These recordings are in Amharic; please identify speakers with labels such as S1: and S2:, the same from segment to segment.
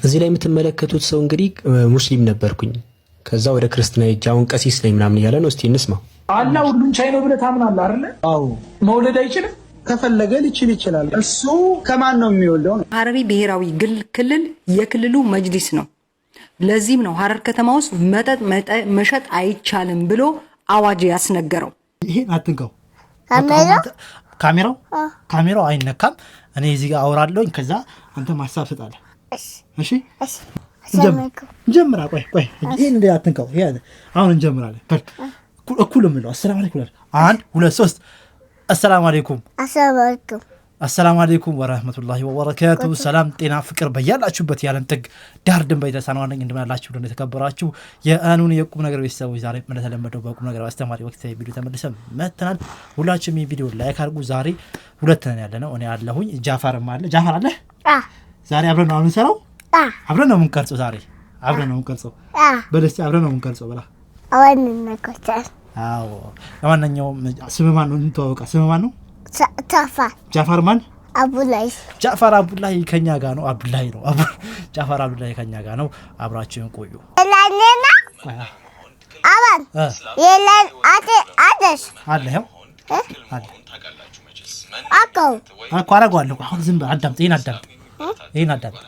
S1: እዚህ ላይ የምትመለከቱት ሰው እንግዲህ ሙስሊም ነበርኩኝ ከዛ ወደ ክርስትና ሄጄ አሁን ቀሲስ ነኝ ምናምን እያለ ነው። እስቲ እንስማው።
S2: አላህ ሁሉን ቻይ ነው ብለህ ታምናለህ አይደል?
S3: አዎ።
S2: መውለድ አይችልም?
S3: ከፈለገ ሊችል ይችላል። እሱ ከማን ነው የሚወልደው?
S4: ሐረሪ ብሔራዊ ክልል የክልሉ መጅሊስ ነው። ለዚህም ነው ሐረር ከተማ ውስጥ መጠጥ መሸጥ አይቻልም ብሎ አዋጅ ያስነገረው።
S3: ይሄን አትንካው። ካሜራው አይነካም። እኔ እዚህ ጋር አወራለሁኝ፣ ከዛ አንተ ማሳብ ትሰጣለህ። እሺ ጀምራ። ቆይ ይሄን እንደ አትንካው። ይሄ አሁን እንጀምራለን። እኩል ምለው አሰላሙ አለይኩም 1 2 3 አሰላሙ አለይኩም ወራህመቱላሂ ወበረካቱ። ሰላም ጤና ፍቅር በያላችሁበት ያለን ጥግ ዳር ድንበር ይደርሳናል። እንደምናላችሁ እንደተከበራችሁ የአኑን የቁም ነገር ቤተሰቦች ዛሬ እንደተለመደው በቁም ነገር አስተማሪ ወቅታዊ ቪዲዮ ተመልሰን መጥተናል። ሁላችሁም ይሄን ቪዲዮ ላይክ አድርጉ። ዛሬ ሁለት ነን ያለነው። እኔ አለሁኝ፣ ጃፋርም አለ። ጃፋር አለ? ዛሬ አብረን ነው የምንሰራው። አብረን ነው የምንቀርጸው። ዛሬ አብረን ነው የምንቀርጸው። በደስታ አብረን ነው የምንቀርጸው። በላ
S5: አወን እንነካቻል።
S3: አዎ። ለማንኛውም ስምህ ማን ነው? እንተዋወቃ። ስምህ ማን ነው? ጃፋር ማን?
S5: አቡላይ።
S3: ጃፋር አቡላይ ከኛ ጋር ነው። አቡላይ ነው። ጃፋር አቡላይ ከኛ ጋር ነው። አብራችሁን ቆዩ።
S5: ለላኔና አባን የለን አደሽ
S3: አለ ያው አለ አቋራጓለሁ። አሁን ዝም ብለህ አዳምጥ። ይሄን አዳምጥ።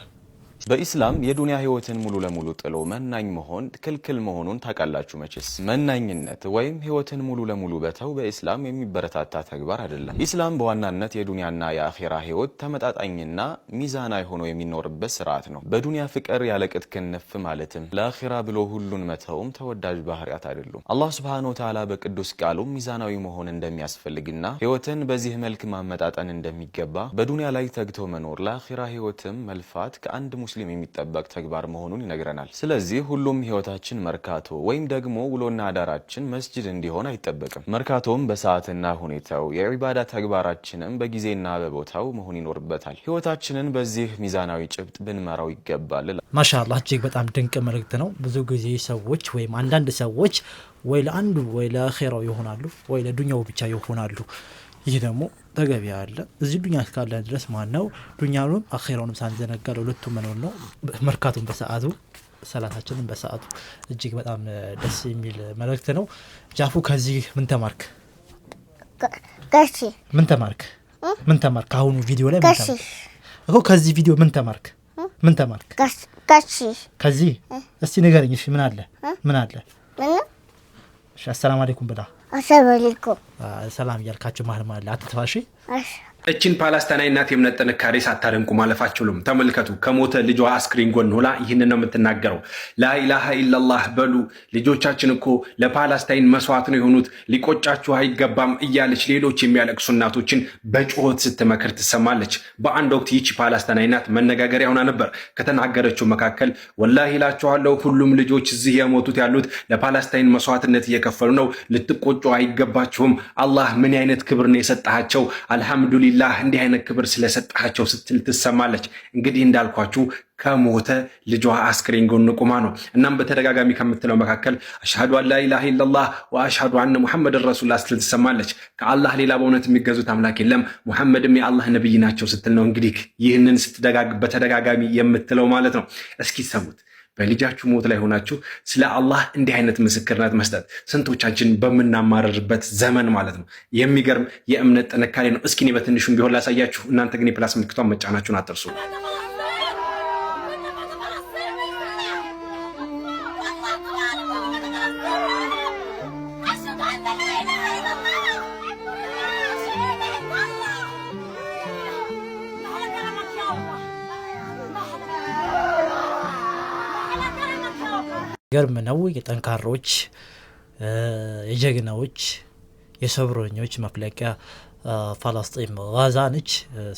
S6: በኢስላም የዱንያ ህይወትን ሙሉ ለሙሉ ጥሎ መናኝ መሆን ክልክል መሆኑን ታውቃላችሁ መቼስ። መናኝነት ወይም ህይወትን ሙሉ ለሙሉ በተው በኢስላም የሚበረታታ ተግባር አይደለም። ኢስላም በዋናነት የዱንያና የአኺራ ህይወት ተመጣጣኝና ሚዛናዊ ሆኖ የሚኖርበት ስርዓት ነው። በዱንያ ፍቅር ያለቅጥ ክንፍ ማለትም ለአኺራ ብሎ ሁሉን መተውም ተወዳጅ ባህሪያት አይደሉም። አላህ Subhanahu Wa Ta'ala በቅዱስ ቃሉ ሚዛናዊ መሆን እንደሚያስፈልግና ህይወትን በዚህ መልክ ማመጣጠን እንደሚገባ፣ በዱንያ ላይ ተግቶ መኖር ለአኺራ ህይወትም መልፋት ከአንድ ሙስሊም የሚጠበቅ ተግባር መሆኑን ይነግረናል። ስለዚህ ሁሉም ህይወታችን መርካቶ ወይም ደግሞ ውሎና አዳራችን መስጂድ እንዲሆን አይጠበቅም። መርካቶም በሰዓትና ሁኔታው፣ የዒባዳ ተግባራችንም በጊዜና በቦታው መሆን ይኖርበታል። ህይወታችንን በዚህ ሚዛናዊ ጭብጥ ብንመራው ይገባል።
S3: ማሻአላህ እጅግ በጣም ድንቅ መልእክት ነው። ብዙ ጊዜ ሰዎች ወይም አንዳንድ ሰዎች ወይ ለአንዱ ወይ ለአኺራው ይሆናሉ ወይ ለዱንያው ብቻ ይሆናሉ። ይህ ደግሞ ተገቢ ያለ እዚህ ዱንያ እስካለ ድረስ ማነው ዱንያውንም አኺራውንም ሳንዘነጋ ለሁለቱም መኖር ነው። መርካቱን በሰዓቱ ሰላታችንን በሰዓቱ። እጅግ በጣም ደስ የሚል መልእክት ነው። ጃፉ ከዚህ ምን ተማርክ? ምን ተማርክ? አሁኑ ቪዲዮ ላይ ምን ተማርክ እኮ? ከዚህ ቪዲዮ ምን ተማርክ? ከዚህ እስቲ ንገረኝ። እሺ ምን አለ? እሺ አሰላሙ አለይኩም ብላ
S5: አሰላሙአለይኩም
S3: ሰላም እያልካችሁ መሀል ማለት አትተፋሺ።
S7: እችን ፓለስታይናዊ እናት የእምነት ጥንካሬ ሳታደንቁ ማለፋችሁም ተመልከቱ። ከሞተ ልጇ አስክሬን ጎን ሆና ይህንን ነው የምትናገረው። ላኢላሃ ኢላላህ በሉ ልጆቻችን እኮ ለፓለስታይን መስዋዕት ነው የሆኑት፣ ሊቆጫችሁ አይገባም እያለች ሌሎች የሚያለቅሱ እናቶችን በጩኸት ስትመክር ትሰማለች። በአንድ ወቅት ይቺ ፓለስታይናዊ እናት መነጋገሪያ ሆና ነበር። ከተናገረችው መካከል ወላሂ እላችኋለሁ ሁሉም ልጆች እዚህ የሞቱት ያሉት ለፓለስታይን መስዋዕትነት እየከፈሉ ነው፣ ልትቆጩ አይገባችሁም። አላህ ምን አይነት ክብር ነው የሰጣቸው፣ አልሐምዱሊላህ እንዲህ አይነት ክብር ስለሰጣቸው ስትል ትሰማለች። እንግዲህ እንዳልኳችሁ ከሞተ ልጇ አስክሬን ጎን ቆማ ነው። እናም በተደጋጋሚ ከምትለው መካከል አሽሃዱ አን ላ ኢላሃ ኢላላህ ወአሽሃዱ አነ ሙሐመድን ረሱሉላህ ስትል ትሰማለች። ከአላህ ሌላ በእውነት የሚገዙት አምላክ የለም፣ ሙሐመድም የአላህ ነብይ ናቸው ስትል ነው እንግዲህ ይህንን በተደጋጋሚ የምትለው ማለት ነው። እስኪ ሰሙት። በልጃችሁ ሞት ላይ ሆናችሁ ስለ አላህ እንዲህ አይነት ምስክርነት መስጠት ስንቶቻችን በምናማረርበት ዘመን ማለት ነው። የሚገርም የእምነት ጥንካሬ ነው። እስኪ እኔ በትንሹም ቢሆን ላሳያችሁ። እናንተ ግን የፕላስ ምልክቷን መጫናችሁን አትርሱ።
S3: ገርም ነው። የጠንካሮች የጀግናዎች የሰብረኞች መፍለቂያ ፋለስጢን ጋዛ ነች።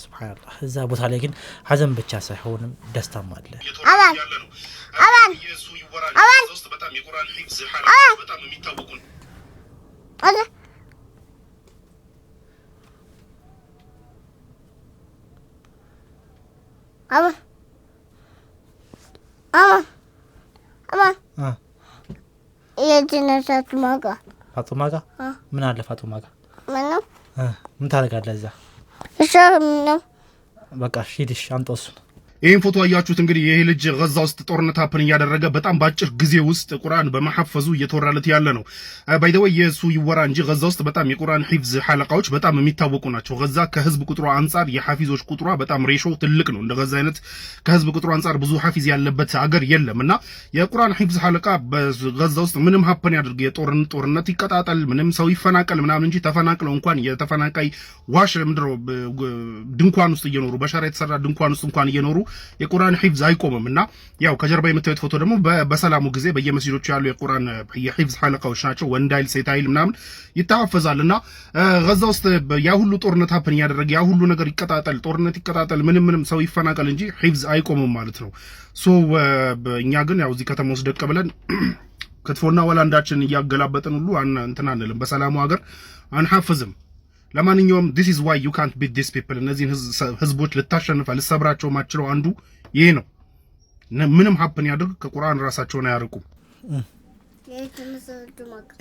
S3: ሱብሃንአላህ። እዛ ቦታ ላይ ግን ሀዘን ብቻ ሳይሆንም ደስታም አለ። ፋጡማ ጋ ምን አለ? ፋጡማ ጋ ምን ታደርጋለህ እዛ? በቃ ሂድሽ አምጣው እሱን።
S8: ይሄን ፎቶ አያችሁት እንግዲህ ይሄ ልጅ ጋዛ ውስጥ ጦርነት ሀፕን እያደረገ በጣም ባጭር ጊዜ ውስጥ ቁርአን በመሐፈዙ እየተወራለት ያለ ነው። ባይ ዘ ወይ የሱ ይወራ እንጂ ጋዛ ውስጥ በጣም የቁርአን ሂፍዝ ሐለቃዎች በጣም የሚታወቁ ናቸው። ጋዛ ከህዝብ ቁጥሩ አንፃር የሐፊዞች ቁጥሯ በጣም ሬሾ ትልቅ ነው። እንደ ጋዛ አይነት ከህዝብ ቁጥሩ አንፃር ብዙ ሐፊዝ ያለበት ሀገር የለምና የቁርአን ሂፍዝ ሐለቃ በጋዛ ውስጥ ምንም ሀፕን ያድርግ የጦርነት ይቀጣጠል ምንም ሰው ይፈናቀል ምናምን እንጂ ተፈናቅለው እንኳን የተፈናቃይ ዋሽ ምድሮ ድንኳን ውስጥ እየኖሩ በሸራ የተሰራ ድንኳን ውስጥ እንኳን እየኖሩ የቁርአን ሂፍዝ አይቆምምና ያው ከጀርባ የምታዩት ፎቶ ደግሞ በሰላሙ ጊዜ በየመስጂዶቹ ያሉ የቁርአን የሂፍዝ ሐለቃዎች ናቸው። ወንድ ኃይል ሴት ኃይል ምናምን ይተሐፈዛልና ጋዛ ውስጥ ያ ሁሉ ጦርነት ሀፕን ያደረገ ያ ሁሉ ነገር ይቀጣጠል ጦርነት ይቀጣጠል ምንም ሰው ይፈናቀል እንጂ ሂፍዝ አይቆምም ማለት ነው። ሶ እኛ ግን ያው እዚህ ከተማ ውስጥ ደቅ ብለን ክትፎና ወላንዳችን እያገላበጠን ሁሉ እንትን አንልም። በሰላሙ ሀገር አንሐፍዝም። ለማንኛውም this is why you can't beat these people እነዚህን ህዝቦች ልታሸንፋ ልሰብራቸው ማችለው አንዱ ይሄ ነው። ምንም ሀፕን ያድርግ ከቁርአን ራሳቸውን አያርቁም።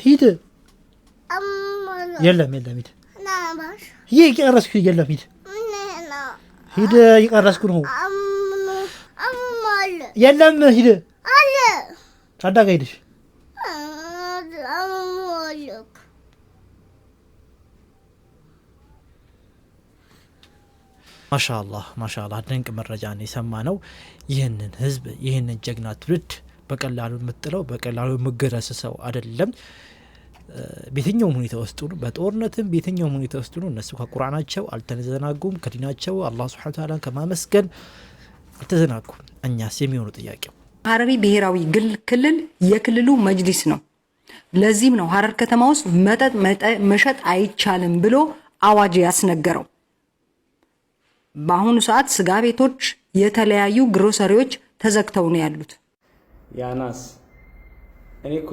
S3: ሂድ የለም ሂድ ይቀረስኩ የለም ሂድ ይቀረስኩ ነው የለም ሂድ ታዳጋ ሂድሽ ማሻአላህ ድንቅ መረጃ ነው የሰማነው። ይህንን ህዝብ ይህንን ጀግና ትውልድ በቀላሉ የምትጥለው በቀላሉ የምገረስሰው አይደለም። በየትኛውም ሁኔታ ውስጥ ነው በጦርነትም በየትኛውም ሁኔታ ውስጥ ነው እነሱ ከቁርአናቸው አልተዘናጉም። ከዲናቸው አላህ Subhanahu Wa Ta'ala ከማመስገን አልተዘናጉም። እኛስ የሚሆነው ጥያቄው
S4: ሐረሪ ብሔራዊ ክልል የክልሉ መጅሊስ ነው። ለዚህም ነው ሐረር ከተማ ውስጥ መጠጥ መሸጥ አይቻልም ብሎ አዋጅ ያስነገረው። በአሁኑ ሰዓት ስጋ ቤቶች የተለያዩ ግሮሰሪዎች ተዘግተው ነው ያሉት።
S9: ያናስ እኔኮ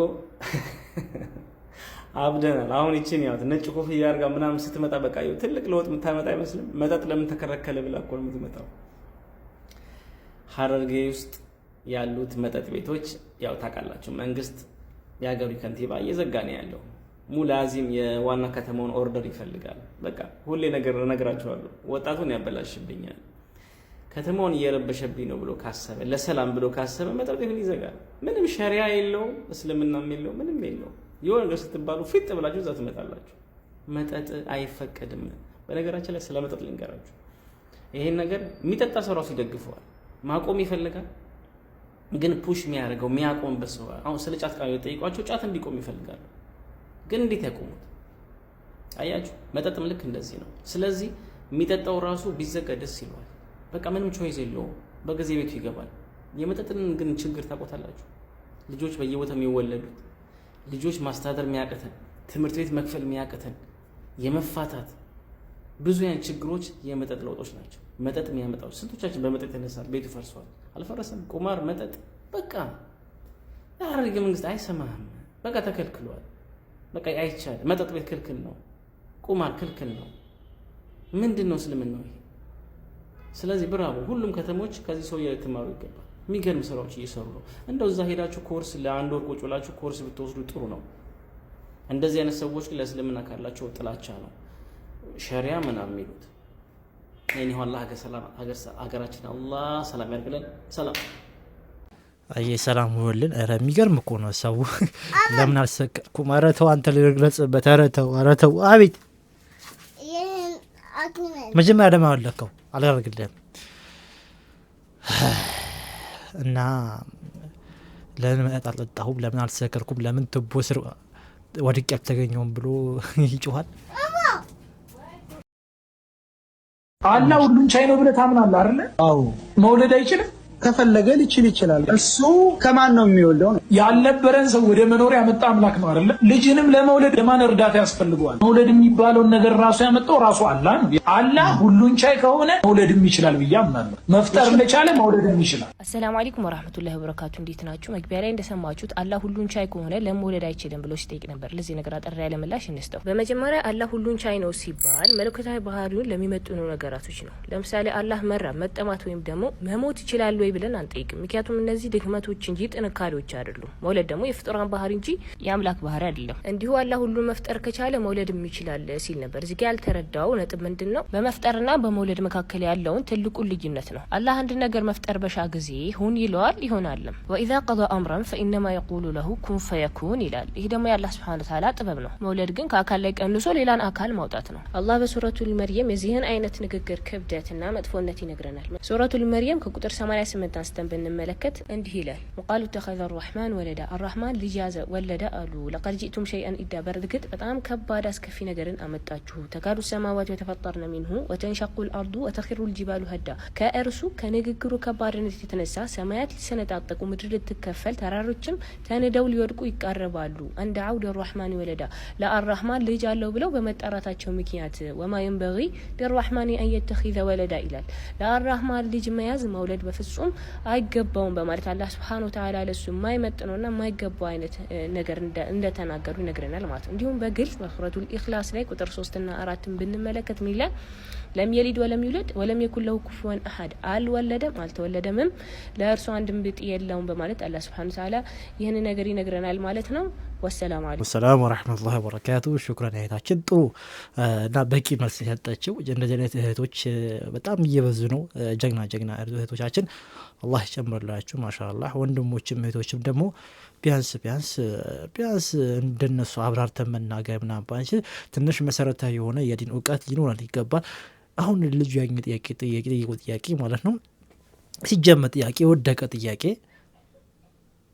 S9: አብደናል። አሁን ይቺን ያው ነጭ ኮፍያ አርጋ ምናምን ስትመጣ በቃ ይኸው ትልቅ ለውጥ የምታመጣ አይመስልም። መጠጥ ለምን ተከረከለ ብላ እኮ ነው የምትመጣው። ሐረርጌ ውስጥ ያሉት መጠጥ ቤቶች ያው ታውቃላችሁ መንግስት የሀገሩ ከንቲባ እየዘጋ ነው ያለው። ሙላዚም የዋና ከተማውን ኦርደር ይፈልጋል። በቃ ሁሌ ነገራችኋለሁ ወጣቱን ያበላሽብኛል ከተማውን እየረበሸብኝ ነው ብሎ ካሰበ ለሰላም ብሎ ካሰበ መጠጥ ቤት ይዘጋል። ምንም ሸሪዓ የለው እስልምናም የለው ምንም የለው። የሆነ ነገር ስትባሉ ፊት ብላችሁ እዛ ትመጣላችሁ። መጠጥ አይፈቀድም። በነገራችን ላይ ስለ መጠጥ ልንገራችሁ። ይሄን ነገር የሚጠጣ ሰው ራሱ ይደግፈዋል። ማቆም ይፈልጋል ግን ፑሽ የሚያደርገው የሚያቆምበት ሰው አሁን ስለ ጫት ቃል ጠይቋቸው ጫት እንዲቆም ይፈልጋሉ። ግን እንዴት ያቆሙት? አያችሁ መጠጥም ልክ እንደዚህ ነው። ስለዚህ የሚጠጣው ራሱ ቢዘጋ ደስ ይለዋል። በቃ ምንም ቾይስ የለውም። በጊዜ ቤቱ ይገባል። የመጠጥን ግን ችግር ታቆታላችሁ። ልጆች በየቦታው የሚወለዱት ልጆች ማስተዳደር የሚያቀተን ትምህርት ቤት መክፈል የሚያቀተን የመፋታት ብዙ አይነት ችግሮች የመጠጥ ለውጦች ናቸው። መጠጥ የሚያመጣው ስንቶቻችን በመጠጥ ተነሳል ቤቱ ፈርሷል። አልፈረሰም። ቁማር መጠጥ በቃ የሐረርጌ መንግስት አይሰማህም። በቃ ተከልክሏል። በቃ አይቻልም። መጠጥ ቤት ክልክል ነው። ቁማር ክልክል ነው። ምንድነው እስልምናው ይሄ? ስለዚህ ብራቮ ሁሉም ከተሞች ከዚህ ሰው እየተማሩ ይገባል። የሚገርም ስራዎች እየሰሩ ነው። እንደው እዛ ሄዳችሁ ኮርስ ለአንድ ወር ቁጭ ብላችሁ ኮርስ ብትወስዱ ጥሩ ነው። እንደዚህ አይነት ሰዎች ለእስልምና ካላቸው ጥላቻ ነው ሸሪዓ ምናምን የሚሉት። እኔ አላህ ሀገራችን አላህ ሰላም ያርግልን። ሰላም
S3: ሰላም ይሁንልን። ኧረ የሚገርም እኮ ነው ሰው ለምን አልሰቀኩም? ኧረ ተው አንተ ልግለጽበት። ኧረ ተው አቤት መጀመሪያ ደማ አለከው አላደርግልህም እና ለምን መጠጥ አልጠጣሁም ለምን አልሰከርኩም ለምን ትቦ ስር ወድቄ አልተገኘሁም ብሎ ይጮሃል።
S2: አላህ ሁሉን ቻይ ነው ብለህ ታምናለህ አይደል? አዎ። መውለድ አይችልም?
S10: ከፈለገ ሊችል ይችላል። እሱ ከማን ነው የሚወልደው? ነው
S2: ያልነበረን ሰው ወደ መኖር ያመጣ አምላክ ነው አይደል? ልጅንም ለመውለድ ለማን እርዳታ ያስፈልገዋል? መውለድ የሚባለውን ነገር ራሱ ያመጣው ራሱ አላህ ነው። አላህ ሁሉን ቻይ ከሆነ መውለድም ይችላል ብዬ አምናለሁ። መፍጠር እንደቻለ መውለድም ይችላል።
S11: አሰላሙ አለይኩም ወራህመቱላሂ ወበረካቱ። እንዴት ናችሁ? መግቢያ ላይ እንደሰማችሁት አላህ ሁሉን ቻይ ከሆነ ለመውለድ አይችልም ብሎ ሲጠይቅ ነበር። ለዚህ ነገር አጠር ያለ ምላሽ እንስጠው። በመጀመሪያ አላህ ሁሉን ቻይ ነው ሲባል መለኮታዊ ባህሪውን ለሚመጥኑ ነገራቶች ነው። ለምሳሌ አላህ መራብ፣ መጠማት ወይም ደግሞ መሞት ይችላል ወይ ወይ ብለን አንጠይቅም። ምክንያቱም እነዚህ ድክመቶች እንጂ ጥንካሬዎች አይደሉም። መውለድ ደግሞ የፍጡራን ባህሪ እንጂ የአምላክ ባህሪ አይደለም። እንዲሁ አላህ ሁሉን መፍጠር ከቻለ መውለድም ይችላል ሲል ነበር። እዚህ ጋር ያልተረዳው ነጥብ ምንድነው? በመፍጠርና በመውለድ መካከል ያለውን ትልቁን ልዩነት ነው። አላህ አንድ ነገር መፍጠር በሻ ጊዜ ሁን ይለዋል፣ ይሆናልም። ወኢዛ ቀضى امرا فانما يقول له كن فيكون ይላል። ይሄ ደግሞ የአላህ Subhanahu Wa Ta'ala ጥበብ ነው። መውለድ ግን ከአካል ላይ ቀንሶ ሌላን አካል ማውጣት ነው። አላህ በሱረቱል መርየም የዚህን አይነት ንግግር ክብደትና መጥፎነት ይነግረናል። ሱረቱል መርየም ከቁጥር 88 አንስተን ብንመለከት እንዲህ ይላል። وقالوا اتخذ الرحمن ولدا الرحمن ልጅ ያዘ ወለደ አሉ لقد جئتم شيئا إدا በርግጥ በጣም ከባድ አስከፊ ነገርን አመጣችሁ። ተካዱ ሰማዋት የተፈጠርነ منه وتنشق الارض وتخر الجبال هدا ከእርሱ ከንግግሩ ከባድነት የተነሳ ሰማያት ሊሰነጣጠቁ ምድር ልትከፈል ተራሮችም ተንደው ሊወድቁ ይቃረባሉ። እንደ አውድ الرحمن ወለዳ ለአርራህማን ልጅ አለው ብለው በመጣራታቸው ምክንያት وما ينبغي للرحمن ان يتخذ ولدا ይላል። ለአርራህማን ልጅ መያዝ መውለድ በፍጹም አይገባውም በማለት አላህ Subhanahu Wa Ta'ala ለሱ የማይመጥነውና የማይገባው አይነት ነገር እንደተናገሩ ይነግረናል ማለት ነው። እንዲሁም በግልጽ በሱረቱል ኢኽላስ ላይ ቁጥር 3 እና 4 ብንመለከት ምን ይላል? ለም የሊድ ወለም ይውለድ ወለም የኩን ለሁ ኩፉወን አሐድ አልወለደም አልተወለደምም ለእርሱ አንድም ብጤ የለውም በማለት አላህ Subhanahu Wa Ta'ala ይህን ነገር ይነግረናል ማለት ነው። ወሰላሙ አለይኩም
S3: ወሰላሙ ወራህመቱላሂ ወበረካቱ። ሹክራን እህታችን ጥሩ እና በቂ መልስ ሰጠችው። እንደዚህ አይነት እህቶች በጣም እየበዙ ነው። ጀግና እህቶቻችን አላህ ይጨምርላችሁ ማሻአላህ። ወንድሞችም እህቶችም ደግሞ ቢያንስ እንደነሱ አብራርተን መናገር ምናምን ባንቺ ትንሽ መሰረታዊ የሆነ የዲን እውቀት ሊኖረን ይገባል። አሁን ልጁ ያገኘ ጥያቄ ማለት ነው ሲጀመር ጥያቄ ወደቀ ጥያቄ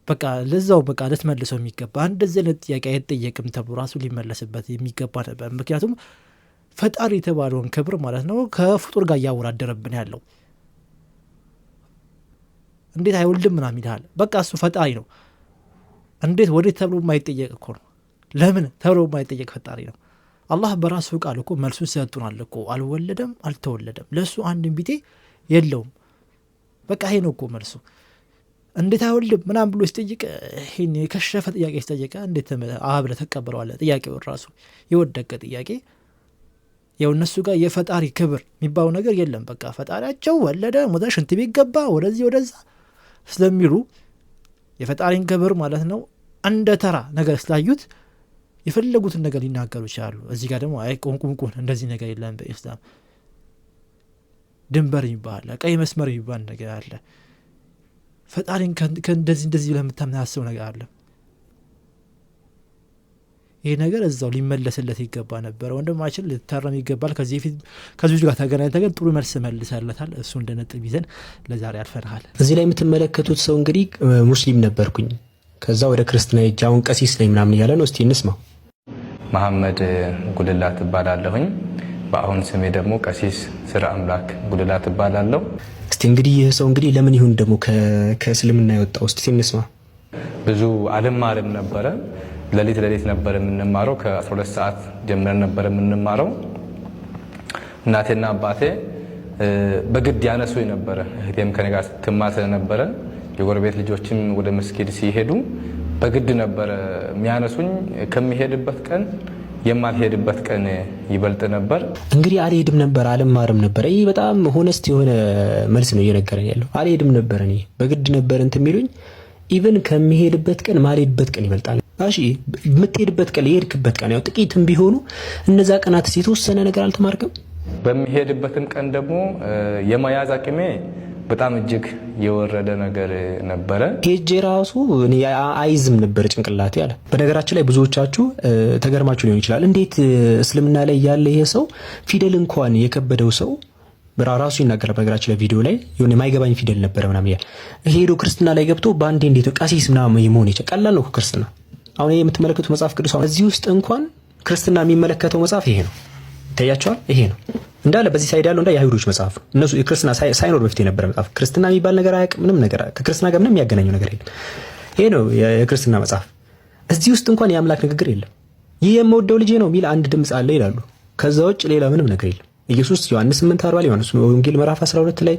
S3: በቃ ለዛው በቃ ልትመልሰው የሚገባ እንደዚህ አይነት ጥያቄ አይጠየቅም ተብሎ ራሱ ሊመለስበት የሚገባ ነበር። ምክንያቱም ፈጣሪ የተባለውን ክብር ማለት ነው ከፍጡር ጋር እያወራደረብን ያለው እንዴት አይወልድም ምናምን ይላል። በቃ እሱ ፈጣሪ ነው። እንዴት ወዴት ተብሎ የማይጠየቅ እኮ ነው። ለምን ተብሎ የማይጠየቅ ፈጣሪ ነው። አላህ በራሱ ቃል እኮ መልሱን ሰጥቶናል እኮ አልወለደም አልተወለደም ለሱ አንድም ቢጤ የለውም። በቃ ይሄ ነው እኮ መልሱ። እንዴት አይወልድም ምናምን ብሎ ሲጠይቅ ይሄን የከሸፈ ጥያቄ ሲጠይቅ እንዴት አብለ ተቀበለዋለህ? ጥያቄው ራሱ የወደቀ ጥያቄ። ያው እነሱ ጋር የፈጣሪ ክብር የሚባለው ነገር የለም። በቃ ፈጣሪያቸው ወለደ ሞተ ሽንት ቤት ገባ ወደዚህ ወደዛ ስለሚሉ የፈጣሪን ክብር ማለት ነው እንደ ተራ ነገር ስላዩት የፈለጉትን ነገር ሊናገሩ ይችላሉ። እዚህ ጋር ደግሞ አይ ቁንቁን እንደዚህ ነገር የለም በኢስላም ድንበር ይባላል፣ ቀይ መስመር ይባል ነገር አለ። ፈጣሪን እንደዚህ ለምታምን ያስብ ነገር አለ። ይሄ ነገር እዛው ሊመለስለት ይገባ ነበር። ወንድማችን ልታረም ይገባል። ከዚህ ጋር ተገናኝተን ግን ጥሩ መልስ መልሰለታል። እሱ እንደነጥብ ይዘን ለዛሬ አልፈናል።
S1: እዚህ ላይ የምትመለከቱት ሰው እንግዲህ ሙስሊም ነበርኩኝ ከዛ ወደ ክርስትና ሄጄ አሁን ቀሲስ ነኝ ምናምን እያለ ነው። እስቲ እንስማው።
S12: መሐመድ ጉልላት እባላለሁኝ። በአሁን ስሜ ደግሞ ቀሲስ ስራ አምላክ ጉልላት እባላለሁ።
S1: እስቲ እንግዲህ ይህ ሰው እንግዲህ ለምን ይሁን ደግሞ ከእስልምና የወጣው? እስቲ እንስማ።
S12: ብዙ አልማርም ነበረ። ሌሊት ነበር የምንማረው። ከ12 ሰዓት ጀምረን ነበር የምንማረው። እናቴና አባቴ በግድ ያነሱኝ ነበረ። እህቴም ከኔ ጋር ትማር ስለነበረ የጎረቤት ልጆችም ወደ መስጊድ ሲሄዱ በግድ ነበረ የሚያነሱኝ። ከሚሄድበት ቀን የማልሄድበት ቀን ይበልጥ ነበር።
S1: እንግዲህ አልሄድም ነበር አልማርም ነበር። ይሄ በጣም ሆነስት የሆነ መልስ ነው እየነገረን ያለው። አልሄድም ነበር እኔ በግድ ነበር እንትን የሚሉኝ። ኢቭን ከሚሄድበት ቀን ማልሄድበት ቀን ይበልጣል። እሺ የምትሄድበት ቀን የሄድክበት ቀን ያው ጥቂትም ቢሆኑ እነዛ ቀናት የተወሰነ ነገር አልተማርክም?
S12: በሚሄድበትም ቀን ደግሞ የመያዝ አቅሜ በጣም እጅግ የወረደ ነገር ነበረ።
S1: ሄጄ ራሱ እኔ አይዝም ነበር ጭንቅላቴ አለ። በነገራችን ላይ ብዙዎቻችሁ ተገርማችሁ ሊሆን ይችላል። እንዴት እስልምና ላይ ያለ ይሄ ሰው ፊደል እንኳን የከበደው ሰው ራሱ ይናገራል። በነገራችን ላይ ቪዲዮ ላይ የሆነ የማይገባኝ ፊደል ነበረ ምናምን ይላል። ሄዶ ክርስትና ላይ ገብቶ ባንዴ እንዴት ቀሲስ ምናምን መሆን ይችላል? ቀላል ነው ክርስትና። አሁን ይሄ የምትመለከቱት መጽሐፍ ቅዱስ እዚህ ውስጥ እንኳን ክርስትና የሚመለከተው መጽሐፍ ይሄ ነው። ይታያቸዋል። ይሄ ነው እንዳለ በዚህ ሳይድ ያለው የአይሁዶች መጽሐፍ ነው። እነሱ የክርስትና ሳይኖር በፊት የነበረ መጽሐፍ። ክርስትና የሚባል ነገር አያውቅም። ምንም ነገር ከክርስትና ጋር ምንም የሚያገናኘው ነገር የለም። ይሄ ነው የክርስትና መጽሐፍ። እዚህ ውስጥ እንኳን የአምላክ ንግግር የለም። ይህ የምወደው ልጄ ነው የሚል አንድ ድምጽ አለ ይላሉ። ከዛ ውጭ ሌላ ምንም ነገር የለም። ኢየሱስ ዮሐንስ 8:40 ላይ ዮሐንስ ወንጌል ምዕራፍ 12 ላይ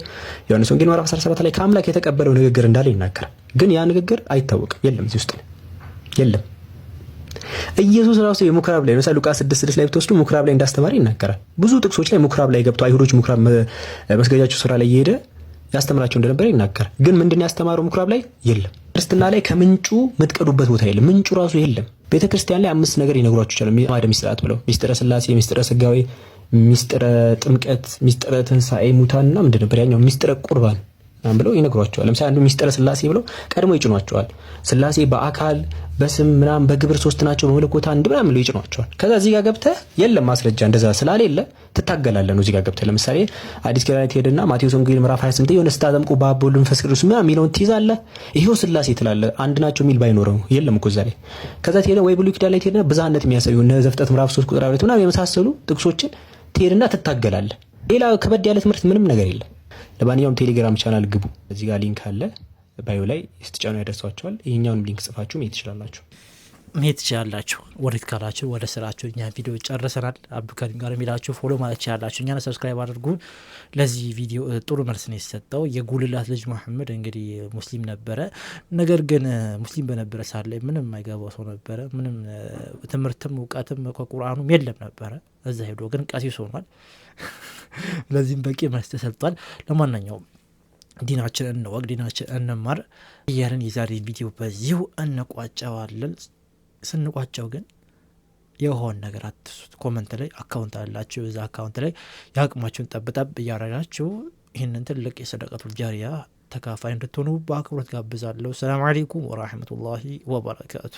S1: ዮሐንስ ወንጌል ምዕራፍ 17 ላይ ከአምላክ የተቀበለው ንግግር እንዳለ ይናገራል። ግን ያ ንግግር አይታወቅም፣ የለም፣ እዚህ ውስጥ የለም። ኢየሱስ ራሱ የምኩራብ ላይ ለምሳሌ ሉቃስ 6:6 ላይ ብትወስዱ ምኩራብ ላይ እንዳስተማረ ይናገራል። ብዙ ጥቅሶች ላይ ምኩራብ ላይ ገብቶ አይሁዶች ምኩራብ መስገጃቸው ስራ ላይ እየሄደ ያስተምራቸው እንደነበረ ይናገራል። ግን ምንድነው ያስተማረው ምኩራብ ላይ የለም። ክርስትና ላይ ከምንጩ ምትቀዱበት ቦታ የለም። ምንጩ ራሱ የለም። ቤተክርስቲያን ላይ 5 ነገር ይነግሯችሁ ይችላል። ማደ ሚስጥራት ብለው ሚስጥረ ስላሴ፣ ሚስጥረ ስጋዌ፣ ሚስጥረ ጥምቀት፣ ሚስጥረ ትንሳኤ ሙታንና ምንድን ነበር ያኛው ሚስጥረ ቁርባን ብለው ይነግሯቸዋል። ለምሳሌ አንዱ ሚስጥረ ስላሴ ብለው ቀድሞ ይጭኗቸዋል። ስላሴ በአካል በስም ምናምን በግብር 3 ናቸው በመለኮት አንድ ምናምን ብለው ይጭኗቸዋል። ከዛ እዚህ ጋር ገብተህ የለም ማስረጃ እንደዛ ስላሌለ ትታገላለህ ነው። እዚህ ጋር ገብተህ ለምሳሌ አዲስ ኪዳን ትሄድና ማቴዎስ ወንጌል ምዕራፍ 28 የሆነ ስታጠምቁ በአብ ወልድ መንፈስ ቅዱስ ምናምን የሚለውን ትይዛለህ። ይሄው ስላሴ ትላለህ። አንድ ናቸው የሚል ባይኖረው የለም እኮ እዛ ላይ። ከዛ ትሄድና ወይ ብሉይ ኪዳን ላይ ትሄድና ብዝሃነት የሚያሳዩ እነ ዘፍጥረት ምዕራፍ 3 ቁጥር 2 ምናምን የመሳሰሉ ጥቅሶችን ትሄድና ትታገላለህ። ሌላ ከበድ ያለ ትምህርት ምንም ነገር የለም። ለማንኛውም ቴሌግራም ቻናል ግቡ። እዚህ ጋር ሊንክ አለ ባዮ ላይ ስትጫኑ ያደርሷቸዋል። ይሄኛውን ሊንክ ጽፋችሁ መሄድ ትችላላችሁ። ወዴት ካላችሁ ወደ ስራችሁ። እኛ ቪዲዮ ጨርሰናል። አብዱከሪም ጋር የሚላችሁ ፎሎ ማለት ትችላላችሁ። እኛን ሰብስክራይብ አድርጉ። ለዚህ ቪዲዮ ጥሩ መልስ ነው የሰጠው። የጉልላት ልጅ መሐመድ እንግዲህ ሙስሊም ነበረ። ነገር ግን ሙስሊም በነበረ ሳለ ምንም አይገባው ሰው ነበረ። ምንም ትምህርትም እውቀትም ከቁርአኑም የለም ነበረ። እዛ ሄዶ ግን ቀሲስ ሆኗል። ለዚህም በቂ መልስ ተሰጥቷል። ለማንኛውም ዲናችን እንወቅ፣ ዲናችን እንማር እያልን የዛሬ ቪዲዮ በዚሁ እንቋጨዋለን። ስንቋጨው ግን የሆን ነገር አትሱት። ኮመንት ላይ አካውንት አላችሁ። እዛ አካውንት ላይ የአቅማችሁን ጠብጠብ እያረጋችሁ ይህንን ትልቅ የሰደቀቱል ጃሪያ ተካፋይ እንድትሆኑ በአክብሮት ጋብዛለሁ። ሰላም አለይኩም ወራህመቱላሂ ወበረካቱ።